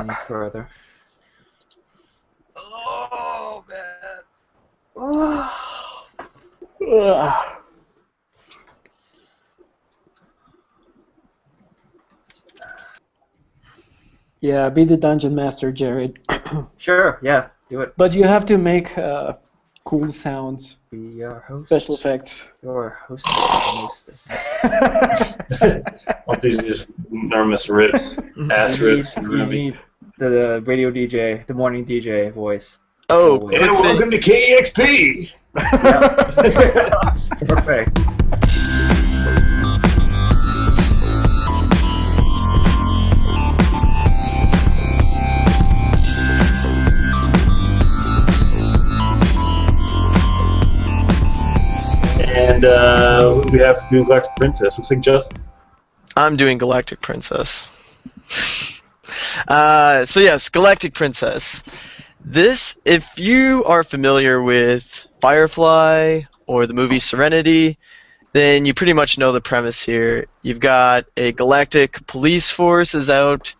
any further. Oh, man. Yeah, be the dungeon master, Jared. Sure, yeah, do it. But you have to make cool sounds, Be our host. special effects. Your hostess and hostess. All these just enormous rips, ass rips from You Remi. need the radio DJ, the morning DJ voice. Oh, Always. quick And thing. welcome to KEXP! Perfect. And what do we have to do in Galactic Princess? Looks like Justin. I'm doing Galactic Princess. So yes, Galactic Princess. This, if you are familiar with Firefly or the movie Serenity, then you pretty much know the premise here. You've got a galactic police force is out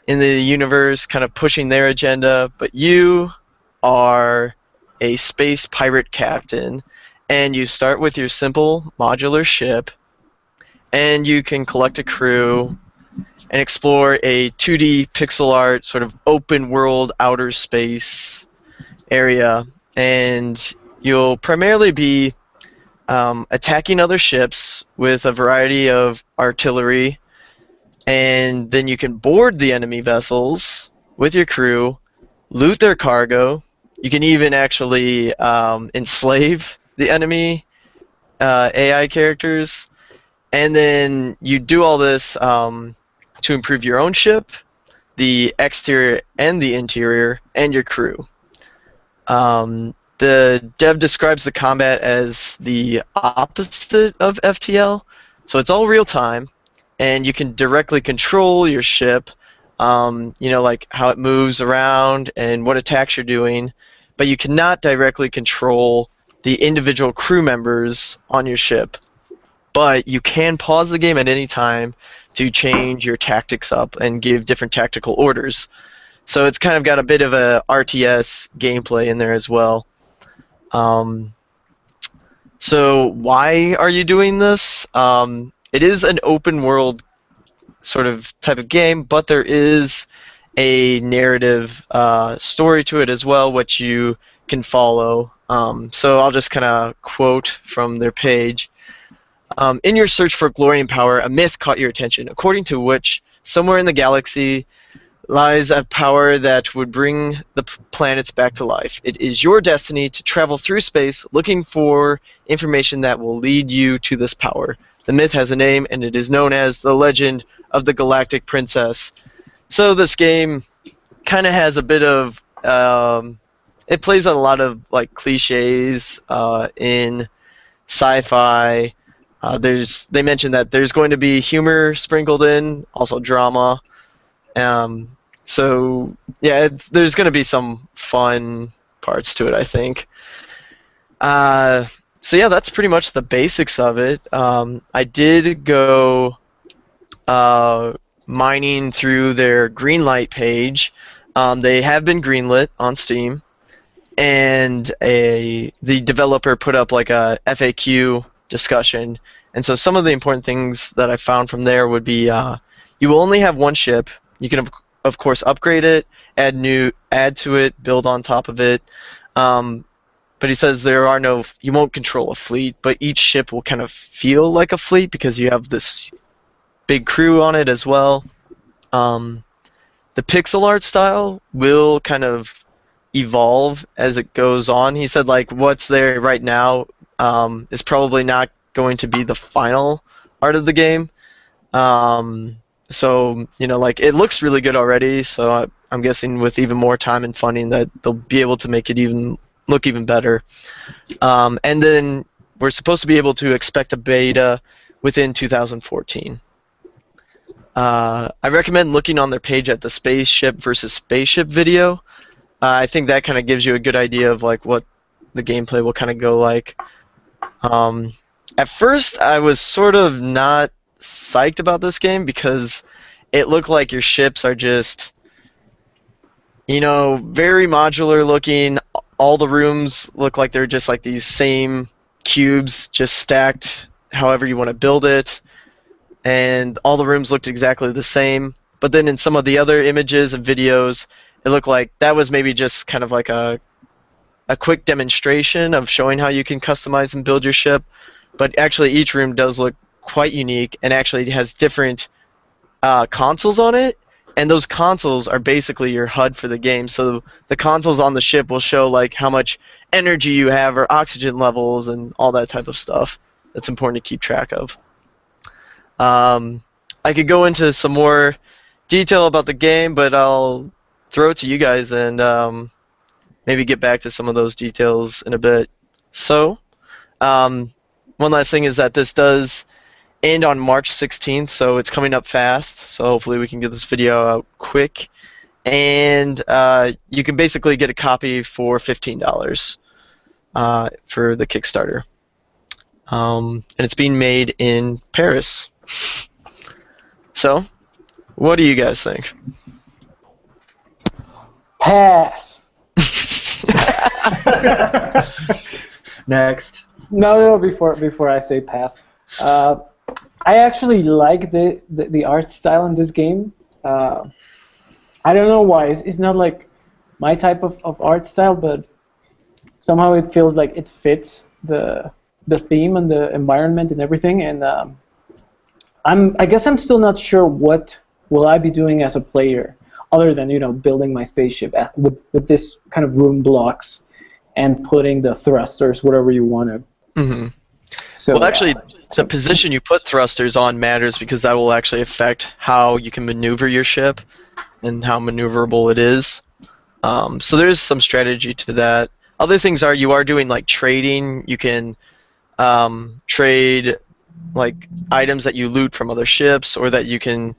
in the universe kind of pushing their agenda, but you are a space pirate captain, and you start with your simple modular ship, and you can collect a crew and explore a 2D pixel art sort of open world outer space area, and you'll primarily be attacking other ships with a variety of artillery, and then you can board the enemy vessels with your crew, loot their cargo. You can even actually enslave the enemy AI characters, and then you do all this to improve your own ship, the exterior and the interior, and your crew. The dev describes the combat as the opposite of FTL, so it's all real time, and you can directly control your ship, like how it moves around and what attacks you're doing, but you cannot directly control the individual crew members on your ship. But you can pause the game at any time to change your tactics up and give different tactical orders. So it's kind of got a bit of a RTS gameplay in there as well. So why are you doing this? It is an open world sort of type of game, but there is a narrative story to it as well, which you can follow. So I'll just kind of quote from their page. In your search for glory and power, a myth caught your attention, according to which somewhere in the galaxy lies a power that would bring the planets back to life. It is your destiny to travel through space looking for information that will lead you to this power. The myth has a name, and it is known as the Legend of the Galactic Princess. So this game kind of has a bit of... it plays on a lot of like cliches in sci-fi. They mentioned that there's going to be humor sprinkled in, also drama. So yeah, there's going to be some fun parts to it, I think. So yeah, that's pretty much the basics of it. I did go mining through their greenlight page. They have been greenlit on Steam, and the developer put up like a FAQ discussion. And so some of the important things that I found from there would be you will only have one ship. You can of course upgrade it, add to it, build on top of it. But he says you won't control a fleet, but each ship will kind of feel like a fleet because you have this big crew on it as well. The pixel art style will kind of evolve as it goes on. He said like what's there right now is probably not going to be the final art of the game. So, like it looks really good already, so I'm guessing with even more time and funding that they'll be able to make it look even better. And then we're supposed to be able to expect a beta within 2014. I recommend looking on their page at the spaceship versus spaceship video. I think that kind of gives you a good idea of like what the gameplay will kind of go like. At first, I was sort of not psyched about this game because it looked like your ships are just very modular looking. All the rooms look like they're just like these same cubes, just stacked however you want to build it. And all the rooms looked exactly the same. But then in some of the other images and videos, it looked like that was maybe just kind of like a quick demonstration of showing how you can customize and build your ship. But actually each room does look quite unique and actually has different consoles on it. And those consoles are basically your HUD for the game. So the consoles on the ship will show like how much energy you have or oxygen levels and all that type of stuff that's important to keep track of. I could go into some more detail about the game, but I'll throw it to you guys and maybe get back to some of those details in a bit. So, one last thing is that this does end on March 16th, so it's coming up fast. So hopefully we can get this video out quick. And you can basically get a copy for $15 for the Kickstarter. And it's being made in Paris. So, what do you guys think? Pass. Next. No, before I say pass. I actually like the art style in this game. I don't know why. It's not like my type of art style, but somehow it feels like it fits the theme and the environment and everything. And I guess I'm still not sure what will I be doing as a player, other than building my spaceship with this kind of room blocks and putting the thrusters whatever you want to. Mm-hmm. So, well, actually, the position you put thrusters on matters because that will actually affect how you can maneuver your ship and how maneuverable it is. So there's some strategy to that. Other things are you are doing like trading. You can trade like items that you loot from other ships or that you can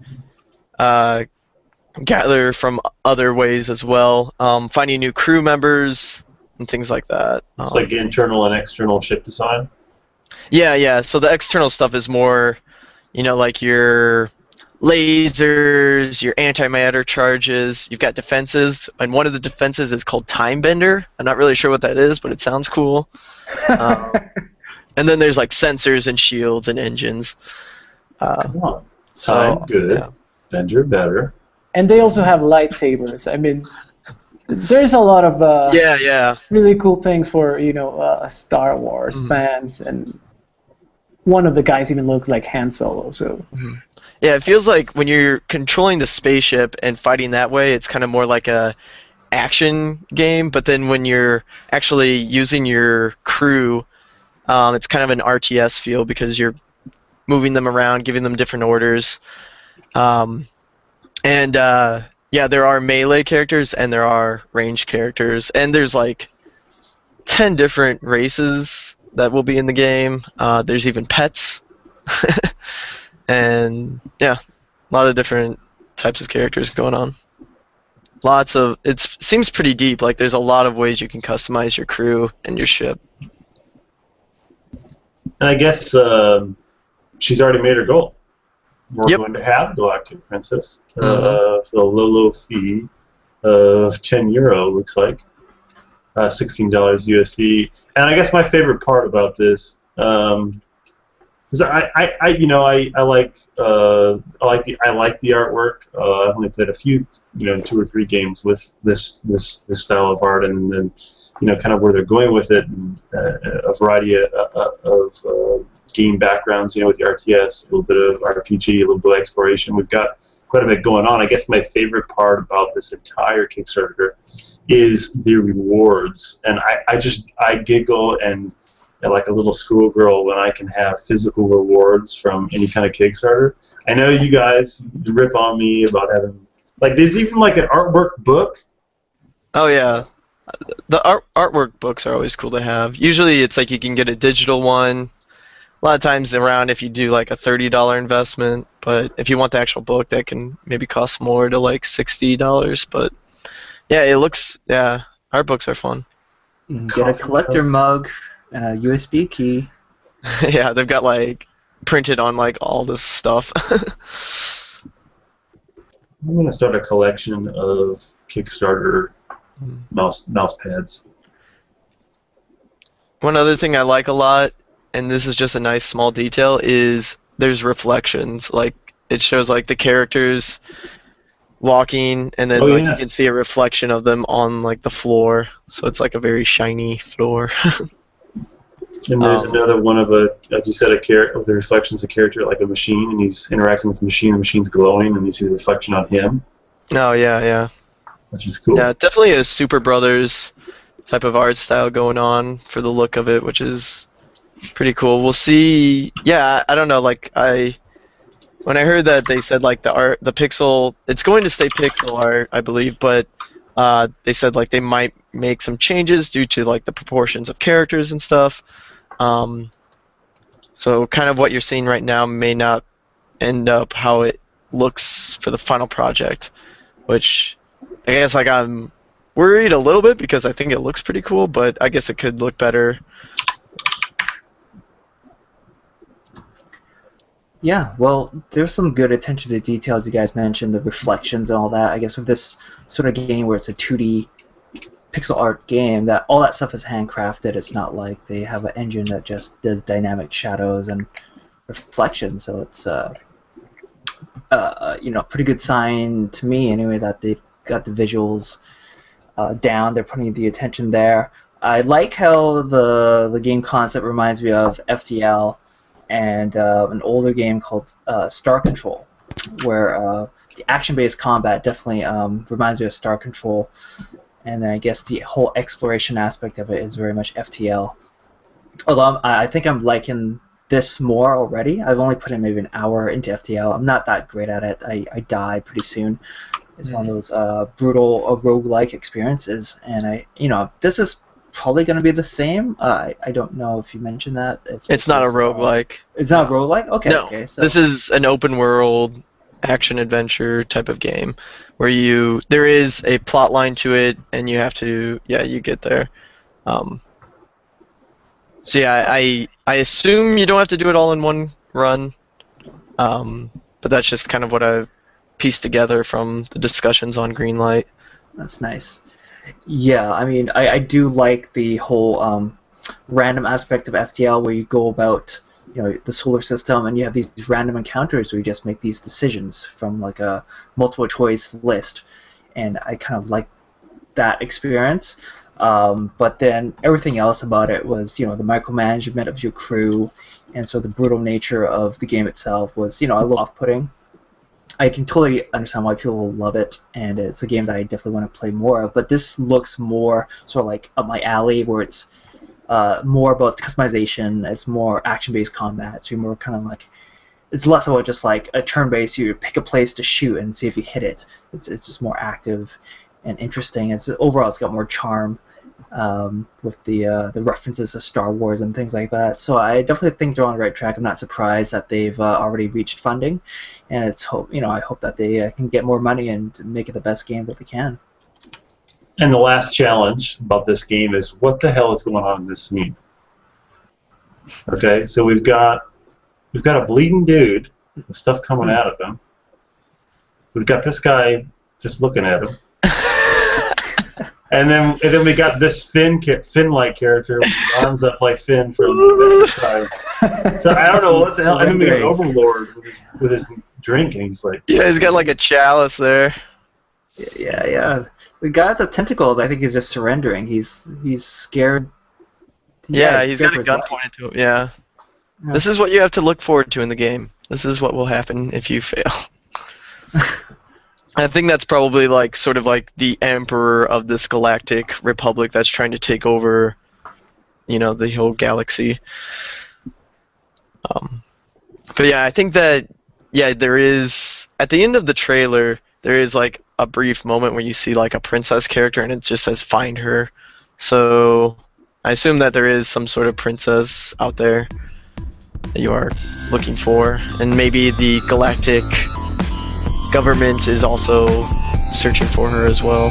gather from other ways as well. Finding new crew members and things like that. It's like internal and external ship design. Yeah. So the external stuff is more, like your lasers, your antimatter charges. You've got defenses, and one of the defenses is called Time Bender. I'm not really sure what that is, but it sounds cool. And then there's like sensors and shields and engines. Come on. Time, good. Yeah. Bender, better. and they also have lightsabers. I mean, there's a lot of really cool things for Star Wars fans, and one of the guys even looks like Han Solo. So yeah, it feels like when you're controlling the spaceship and fighting that way, it's kind of more like a action game. But then when you're actually using your crew, it's kind of an RTS feel because you're moving them around, giving them different orders. There are melee characters and there are ranged characters, and there's like 10 different races that will be in the game. There's even pets, and yeah, a lot of different types of characters going on. It seems pretty deep. Like there's a lot of ways you can customize your crew and your ship. And I guess she's already made her goal. We're going to have Galactic Princess for a low fee of €10, looks like. $16 USD. And I guess my favorite part about this is I like the artwork. I've only played a few, 2 or 3 games with this style of art, and then kind of where they're going with it, and a variety of game backgrounds, with the RTS, a little bit of RPG, a little bit of exploration. We've got quite a bit going on. I guess my favorite part about this entire Kickstarter is the rewards, and I giggle and like a little schoolgirl when I can have physical rewards from any kind of Kickstarter. I know you guys rip on me about having, like, there's even like an artwork book. Oh yeah. The artwork books are always cool to have. Usually it's like you can get a digital one. A lot of times around if you do like a $30 investment, but if you want the actual book, that can maybe cost more to like $60. But yeah, art books are fun. You can get a collector mug and a USB key. Yeah, they've got like printed on like all this stuff. I'm gonna start a collection of Kickstarter mouse pads. One other thing I like a lot, and this is just a nice small detail, is there's reflections. Like it shows like the characters walking, and then Oh, like you yes. can see a reflection of them on like the floor. So it's like a very shiny floor. And there's Um, another one of like you said, a character with the reflections, a character like a machine, and he's interacting with the machine. The machine's glowing, and you see the reflection on him, Oh yeah. which is cool. Yeah, definitely a Super Brothers type of art style going on for the look of it, which is pretty cool. We'll see. Yeah, I don't know. Like when I heard that they said like the pixel, it's going to stay pixel art, I believe, but they said like they might make some changes due to like the proportions of characters and stuff. So kind of what you're seeing right now may not end up how it looks for the final project, which I guess like I'm worried a little bit because I think it looks pretty cool, but I guess it could look better. Yeah, well, there's some good attention to details you guys mentioned, the reflections and all that. I guess with this sort of game where it's a 2D pixel art game, that all that stuff is handcrafted. It's not like they have an engine that just does dynamic shadows and reflections. So it's pretty good sign to me anyway that they've got the visuals down. They're putting the attention there. I like how the game concept reminds me of FTL and an older game called Star Control, where the action-based combat definitely reminds me of Star Control, and then I guess the whole exploration aspect of it is very much FTL. Although I think I'm liking this more already. I've only put in maybe an hour into FTL. I'm not that great at it. I die pretty soon. It's one of those brutal roguelike experiences, and this is probably going to be the same. I don't know if you mentioned that. It's not a roguelike. It's not a roguelike? Okay. No, Okay, so this is an open world action adventure type of game where there is a plot line to it and you have to you get there. So yeah, I assume you don't have to do it all in one run, but that's just kind of what I've pieced together from the discussions on Greenlight. that's nice. Yeah, I mean, I do like the whole random aspect of FTL where you go about the solar system and you have these random encounters where you just make these decisions from like a multiple choice list, and I kind of like that experience. But then everything else about it was the micromanagement of your crew, and so the brutal nature of the game itself was a little off-putting. I can totally understand why people will love it, and it's a game that I definitely want to play more of. But this looks more sort of like up my alley, where it's more about customization. It's more action-based combat, so you're more kind of like, it's less about just like a turn-based. You pick a place to shoot and see if you hit it. It's just more active and interesting. Overall, it's got more charm with the references to Star Wars and things like that. So I definitely think they're on the right track. I'm not surprised that they've already reached funding, and I hope that they can get more money and make it the best game that they can. And the last challenge about this game is what the hell is going on in this scene? Okay, so we've got a bleeding dude with stuff coming out of him. We've got this guy just looking at him. And then we got this Finn-like character with arms up like Finn from the time. So I don't know what the hell. And then we got Overlord with his drink, and he's like, Yeah, he's got like a chalice there. Yeah. The guy with the tentacles, I think, is just surrendering. He's scared. Yeah, he's scared got a for his gun life. pointed to him. Yeah. This is what you have to look forward to in the game. This is what will happen if you fail. I think that's probably like sort of like the emperor of this galactic republic that's trying to take over, the whole galaxy. But yeah, I think that there is at the end of the trailer there is like a brief moment where you see like a princess character and it just says "find her." So I assume that there is some sort of princess out there that you are looking for, and maybe the galactic government is also searching for her as well.